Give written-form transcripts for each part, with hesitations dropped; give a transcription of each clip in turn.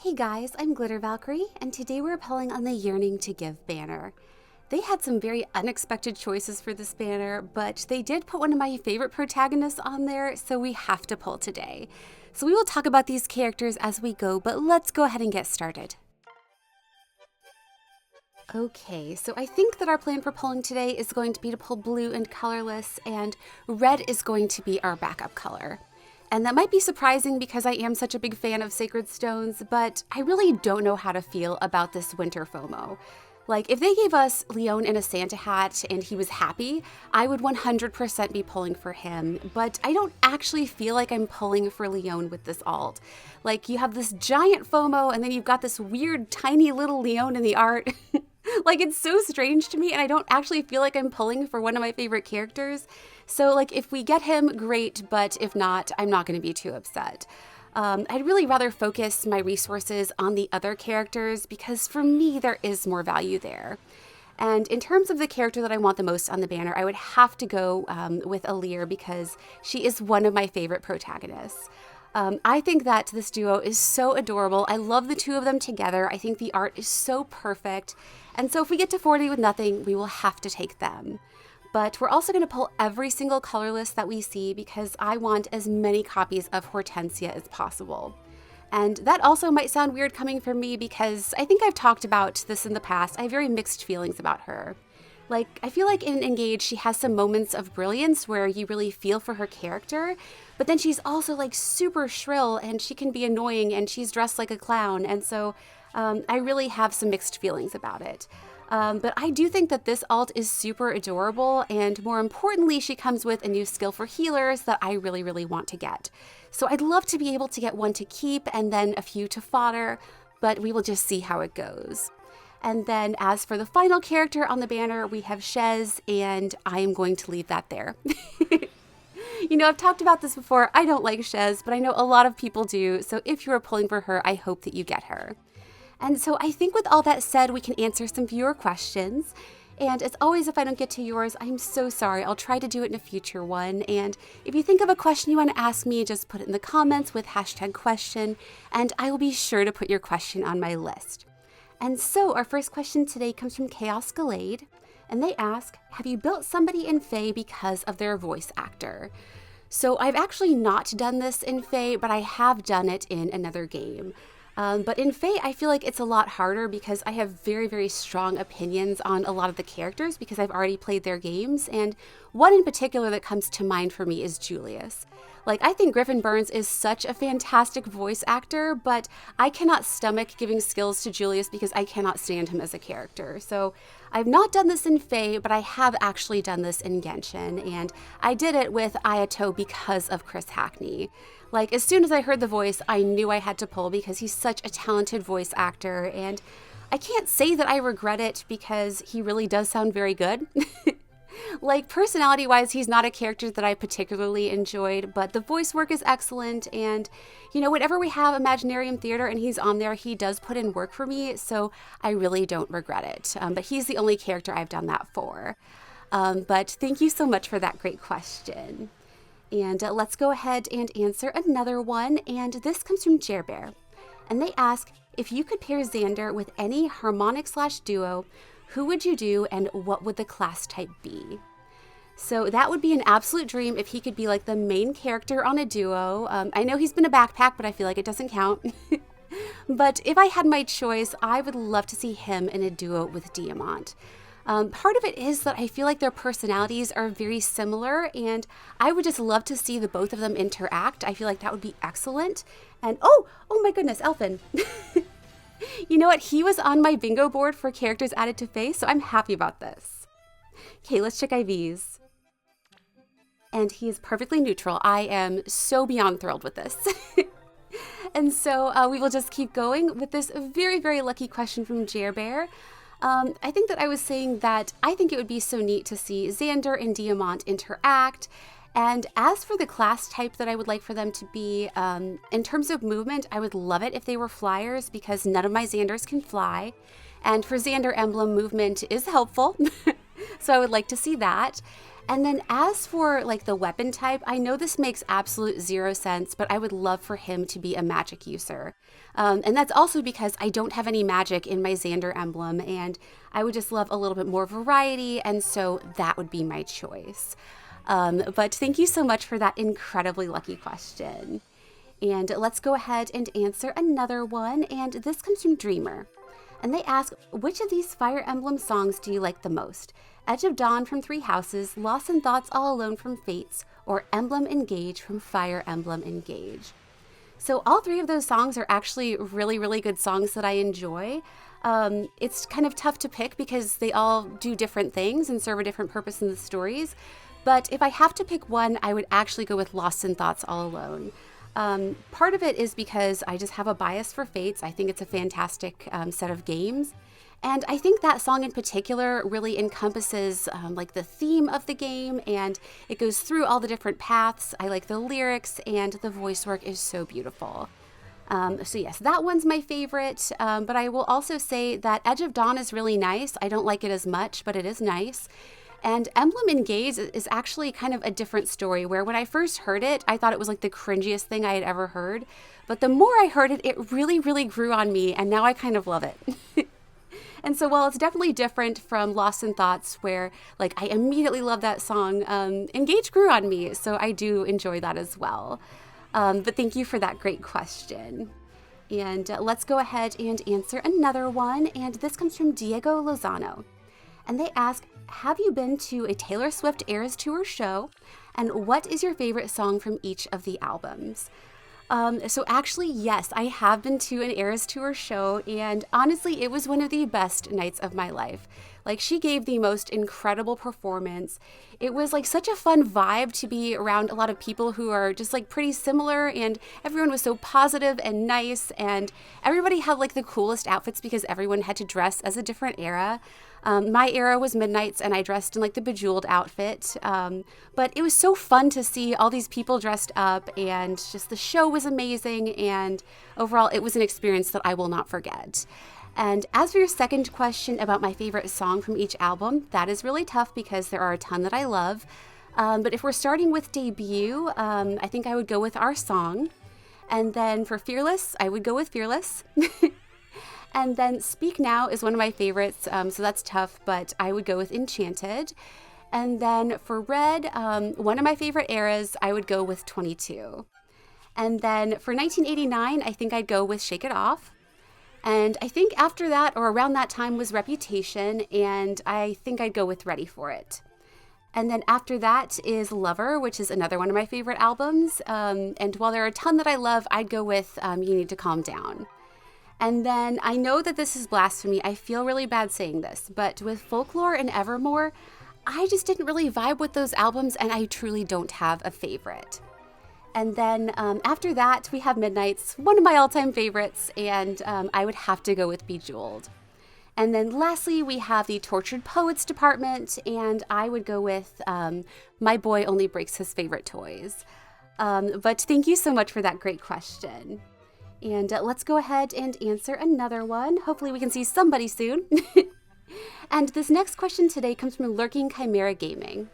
Hey guys, I'm Glitter Valkyrie, and today we're pulling on the Yearning to Give banner. They had some very unexpected choices for this banner, but they did put one of my favorite protagonists on there, so we have to pull today. So we will talk about these characters as we go, but let's go ahead and get started. Okay, so I think that our plan for pulling today is going to be to pull blue and colorless, and red is going to be our backup color. And that might be surprising because I am such a big fan of Sacred Stones, but I really don't know how to feel about this winter FOMO. Like, if they gave us Leon in a Santa hat and he was happy, I would 100% be pulling for him, but I don't actually feel like I'm pulling for Leon with this alt. Like, you have this giant FOMO and then you've got this weird tiny little Leon in the art. Like, it's so strange to me, and I don't actually feel like I'm pulling for one of my favorite characters. So, like, if we get him, great, but if not, I'm not going to be too upset. I'd really rather focus my resources on the other characters because for me, there is more value there. And in terms of the character that I want the most on the banner, I would have to go with Alear because she is one of my favorite protagonists. I think that this duo is so adorable. I love the two of them together. I think the art is so perfect. And so if we get to 40 with nothing, we will have to take them. But we're also going to pull every single colorless that we see because I want as many copies of Hortensia as possible. And that also might sound weird coming from me because I think I've talked about this in the past. I have very mixed feelings about her. Like, I feel like in Engage, she has some moments of brilliance where you really feel for her character, but then she's also like super shrill and she can be annoying and she's dressed like a clown. And so I really have some mixed feelings about it. But I do think that this alt is super adorable, and more importantly, she comes with a new skill for healers that I really, really want to get. So I'd love to be able to get one to keep and then a few to fodder, but we will just see how it goes. And then as for the final character on the banner, we have Shez, and I am going to leave that there. You know, I've talked about this before. I don't like Shez, but I know a lot of people do. So if you are pulling for her, I hope that you get her. And so I think with all that said, we can answer some viewer questions. And as always, if I don't get to yours, I'm so sorry. I'll try to do it in a future one. And if you think of a question you want to ask me, just put it in the comments with #question, and I will be sure to put your question on my list. And so our first question today comes from Chaos Galade, and they ask, have you built somebody in Fae because of their voice actor? So I've actually not done this in Fae, but I have done it in another game. But in Fae, I feel like it's a lot harder because I have very, very strong opinions on a lot of the characters because I've already played their games, and one in particular that comes to mind for me is Julius. Like, I think Griffin Burns is such a fantastic voice actor, but I cannot stomach giving skills to Julius because I cannot stand him as a character. So I've not done this in Fae, but I have actually done this in Genshin, and I did it with Ayato because of Chris Hackney. Like, as soon as I heard the voice, I knew I had to pull because he's such a talented voice actor, and I can't say that I regret it because he really does sound very good. Like, personality-wise, he's not a character that I particularly enjoyed, but the voice work is excellent, and, you know, whenever we have Imaginarium Theater and he's on there, he does put in work for me, so I really don't regret it. But he's the only character I've done that for. But thank you so much for that great question. And let's go ahead and answer another one, and this comes from Jerbear. And they ask, if you could pair Xander with any harmonic/duo, who would you do and what would the class type be? So that would be an absolute dream if he could be like the main character on a duo. I know he's been a backpack, but I feel like it doesn't count. But if I had my choice, I would love to see him in a duo with Diamant. Part of it is that I feel like their personalities are very similar, and I would just love to see the both of them interact. I feel like that would be excellent. And oh my goodness, Elfin. You know what? He was on my bingo board for characters added to Fae, so I'm happy about this. Okay, let's check IVs. And he is perfectly neutral. I am so beyond thrilled with this. And so we will just keep going with this very, very lucky question from Jerbear. I think that I was saying that I think it would be so neat to see Xander and Diamant interact. And as for the class type that I would like for them to be, in terms of movement, I would love it if they were flyers because none of my Xanders can fly. And for Xander Emblem, movement is helpful. So I would like to see that. And then as for like the weapon type, I know this makes absolute zero sense, but I would love for him to be a magic user. And that's also because I don't have any magic in my Xander emblem, and I would just love a little bit more variety, and so that would be my choice. But thank you so much for that incredibly lucky question. And let's go ahead and answer another one, and this comes from Dreamer. And they ask, which of these Fire Emblem songs do you like the most? Edge of Dawn from Three Houses, Lost in Thoughts All Alone from Fates, or Emblem Engage from Fire Emblem Engage? So all three of those songs are actually really, really good songs that I enjoy. It's kind of tough to pick because they all do different things and serve a different purpose in the stories. But if I have to pick one, I would actually go with Lost in Thoughts All Alone. Part of it is because I just have a bias for Fates. I think it's a fantastic set of games. And I think that song in particular really encompasses like the theme of the game, and it goes through all the different paths. I like the lyrics, and the voice work is so beautiful. So yes, that one's my favorite, but I will also say that Edge of Dawn is really nice. I don't like it as much, but it is nice. And Emblem Engage is actually kind of a different story, where when I first heard it, I thought it was like the cringiest thing I had ever heard. But the more I heard it, it really, really grew on me, and now I kind of love it. And so while it's definitely different from Lost in Thoughts, where like I immediately love that song, Engage grew on me, so I do enjoy that as well. But thank you for that great question. And let's go ahead and answer another one, and this comes from Diego Lozano. And they ask, have you been to a Taylor Swift Eras Tour show? And what is your favorite song from each of the albums? So actually, yes, I have been to an Eras Tour show, and honestly, it was one of the best nights of my life. Like, she gave the most incredible performance. It was like such a fun vibe to be around a lot of people who are just like pretty similar, and everyone was so positive and nice, and everybody had like the coolest outfits because everyone had to dress as a different era. My era was Midnight's, and I dressed in like the Bejeweled outfit. But it was so fun to see all these people dressed up, and just the show was amazing. And overall, it was an experience that I will not forget. And as for your second question about my favorite song from each album, that is really tough because there are a ton that I love. But if we're starting with debut, I think I would go with Our Song. And then for Fearless, I would go with Fearless. And then Speak Now is one of my favorites, so that's tough, but I would go with Enchanted. And then for Red, one of my favorite eras, I would go with 22. And then for 1989, I think I'd go with Shake It Off. And I think after that, or around that time, was Reputation, and I think I'd go with Ready for It. And then after that is Lover, which is another one of my favorite albums. And while there are a ton that I love, I'd go with You Need to Calm Down. And then I know that this is blasphemy. I feel really bad saying this, but with Folklore and Evermore, I just didn't really vibe with those albums, and I truly don't have a favorite. And then after that, we have Midnight's, one of my all-time favorites, and I would have to go with Bejeweled. And then lastly, we have the Tortured Poets department, and I would go with My Boy Only Breaks His Favorite Toys. But thank you so much for that great question. And let's go ahead and answer another one. Hopefully we can see somebody soon. And this next question today comes from Lurking Chimera Gaming.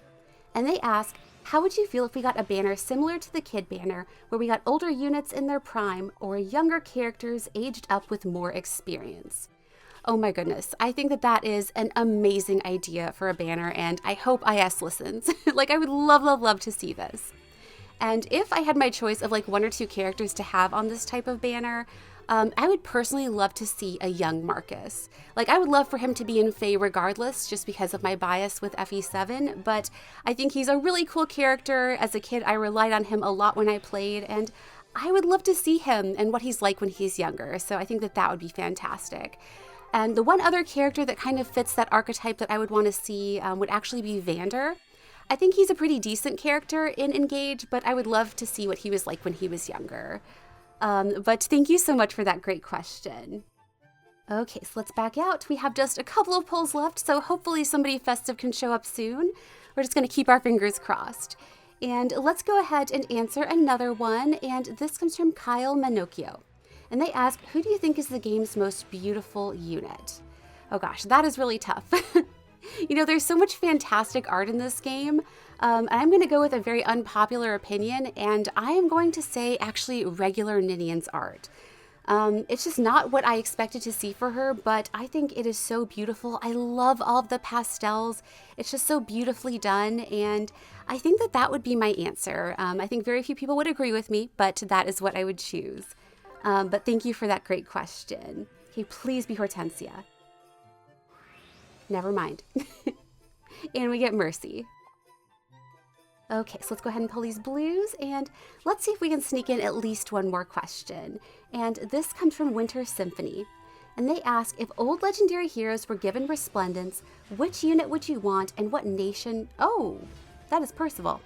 And they ask, how would you feel if we got a banner similar to the Kid banner, where we got older units in their prime, or younger characters aged up with more experience? Oh my goodness, I think that that is an amazing idea for a banner, and I hope IS listens. Like, I would love, love, love to see this. And if I had my choice of like one or two characters to have on this type of banner, I would personally love to see a young Marcus. Like, I would love for him to be in Fae regardless, just because of my bias with FE7, but I think he's a really cool character. As a kid, I relied on him a lot when I played, and I would love to see him and what he's like when he's younger, so I think that that would be fantastic. And the one other character that kind of fits that archetype that I would want to see would actually be Vander. I think he's a pretty decent character in Engage, but I would love to see what he was like when he was younger. But thank you so much for that great question. Okay, so let's back out. We have just a couple of polls left, so hopefully somebody festive can show up soon. We're just going to keep our fingers crossed. And let's go ahead and answer another one, and this comes from Kyle Manocchio. And they ask, who do you think is the game's most beautiful unit? Oh gosh, that is really tough. You know, there's so much fantastic art in this game. And I'm going to go with a very unpopular opinion, and I am going to say actually regular Ninian's art. It's just not what I expected to see for her, but I think it is so beautiful. I love all of the pastels. It's just so beautifully done, and I think that that would be my answer. I think very few people would agree with me, but that is what I would choose. But thank you for that great question. Okay, please be Hortensia. Never mind. And we get Mercy. Okay, so let's go ahead and pull these blues, and let's see if we can sneak in at least one more question. And this comes from Winter Symphony. And they ask, if old legendary heroes were given resplendence, which unit would you want and what nation? Oh, that is Percival.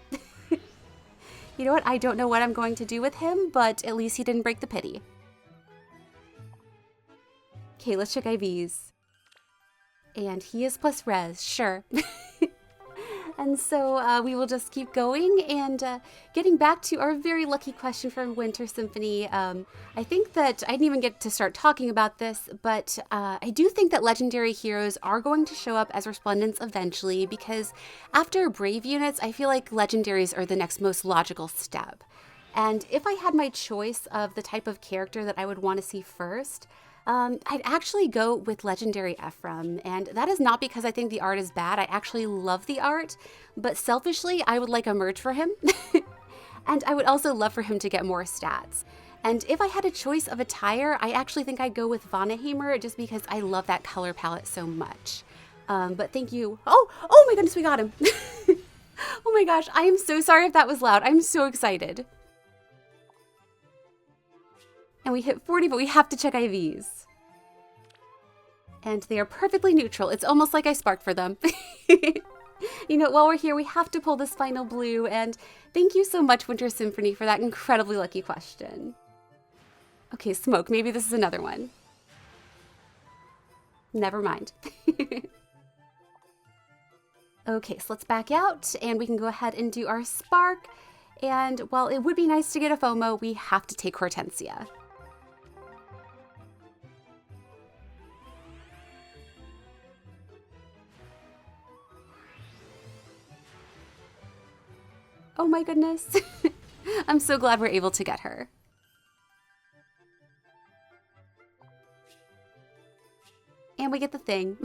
You know what? I don't know what I'm going to do with him, but at least he didn't break the pity. Okay, let's check IVs. And he is plus res, sure. And so we will just keep going, and getting back to our very lucky question from Winter Symphony. I think that I didn't even get to start talking about this, but I do think that legendary heroes are going to show up as resplendents eventually, because after brave units, I feel like legendaries are the next most logical step. And if I had my choice of the type of character that I would want to see first, I'd actually go with Legendary Ephraim, and that is not because I think the art is bad. I actually love the art, but selfishly, I would like a merge for him, and I would also love for him to get more stats. And if I had a choice of attire, I actually think I'd go with Vanaheimr, just because I love that color palette so much. But thank you. Oh my goodness, we got him. Oh my gosh, I am so sorry if that was loud. I'm so excited. And we hit 40, but we have to check IVs. And they are perfectly neutral. It's almost like I sparked for them. You know, while we're here, we have to pull this final blue. And thank you so much, Winter Symphony, for that incredibly lucky question. Okay, smoke. Maybe this is another one. Never mind. Okay, so let's back out, and we can go ahead and do our spark. And while it would be nice to get a FOMO, we have to take Hortensia. Oh my goodness. I'm so glad we're able to get her. And we get the thing.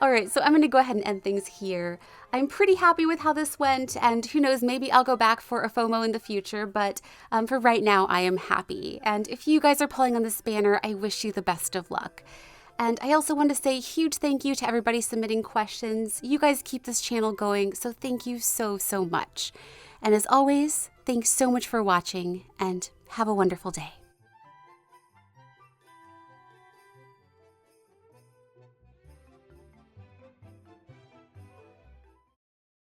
All right, so I'm going to go ahead and end things here. I'm pretty happy with how this went, and who knows, maybe I'll go back for a FOMO in the future, but for right now, I am happy. And if you guys are pulling on this banner, I wish you the best of luck. And I also want to say a huge thank you to everybody submitting questions. You guys keep this channel going, so thank you so, so much. And as always, thanks so much for watching, and have a wonderful day.